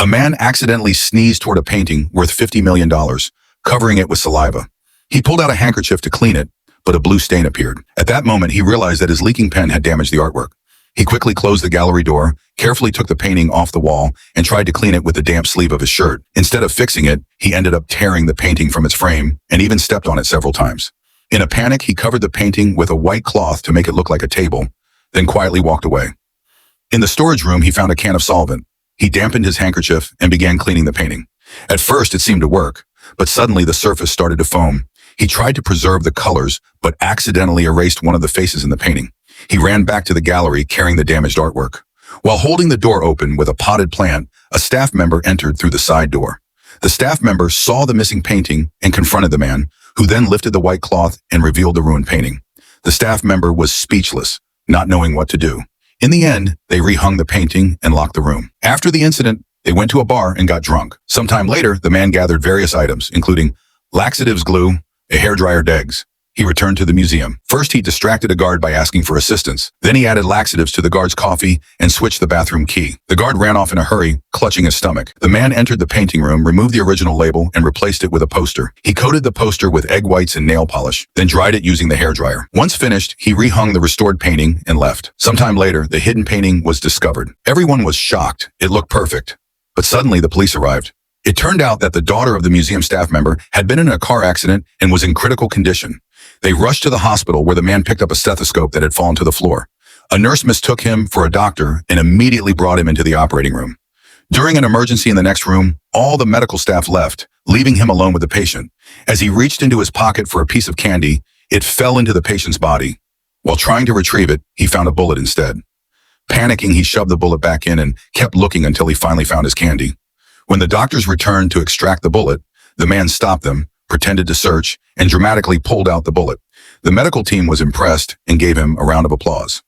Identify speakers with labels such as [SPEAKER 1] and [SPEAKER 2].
[SPEAKER 1] A man accidentally sneezed toward a painting worth $50 million, covering it with saliva. He pulled out a handkerchief to clean it, but a blue stain appeared. At that moment, he realized that his leaking pen had damaged the artwork. He quickly closed the gallery door, carefully took the painting off the wall, and tried to clean it with the damp sleeve of his shirt. Instead of fixing it, he ended up tearing the painting from its frame and even stepped on it several times. In a panic, he covered the painting with a white cloth to make it look like a table, then quietly walked away. In the storage room, he found a can of solvent. He dampened his handkerchief and began cleaning the painting. At first, it seemed to work, but suddenly the surface started to foam. He tried to preserve the colors, but accidentally erased one of the faces in the painting. He ran back to the gallery carrying the damaged artwork. While holding the door open with a potted plant, a staff member entered through the side door. The staff member saw the missing painting and confronted the man, who then lifted the white cloth and revealed the ruined painting. The staff member was speechless, not knowing what to do. In the end, they rehung the painting and locked the room. After the incident, they went to a bar and got drunk. Sometime later, the man gathered various items, including laxatives glue, a hairdryer eggs. He returned to the museum. First, he distracted a guard by asking for assistance. Then he added laxatives to the guard's coffee and switched the bathroom key. The guard ran off in a hurry, clutching his stomach. The man entered the painting room, removed the original label, and replaced it with a poster. He coated the poster with egg whites and nail polish, then dried it using the hairdryer. Once finished, he rehung the restored painting and left. Sometime later, the hidden painting was discovered. Everyone was shocked. It looked perfect. But suddenly, the police arrived. It turned out that the daughter of the museum staff member had been in a car accident and was in critical condition. They rushed to the hospital where the man picked up a stethoscope that had fallen to the floor. A nurse mistook him for a doctor and immediately brought him into the operating room. During an emergency in the next room, all the medical staff left, leaving him alone with the patient. As he reached into his pocket for a piece of candy, it fell into the patient's body. While trying to retrieve it, he found a bullet instead. Panicking, he shoved the bullet back in and kept looking until he finally found his candy. When the doctors returned to extract the bullet, the man stopped them, pretended to search, and dramatically pulled out the bullet. The medical team was impressed and gave him a round of applause.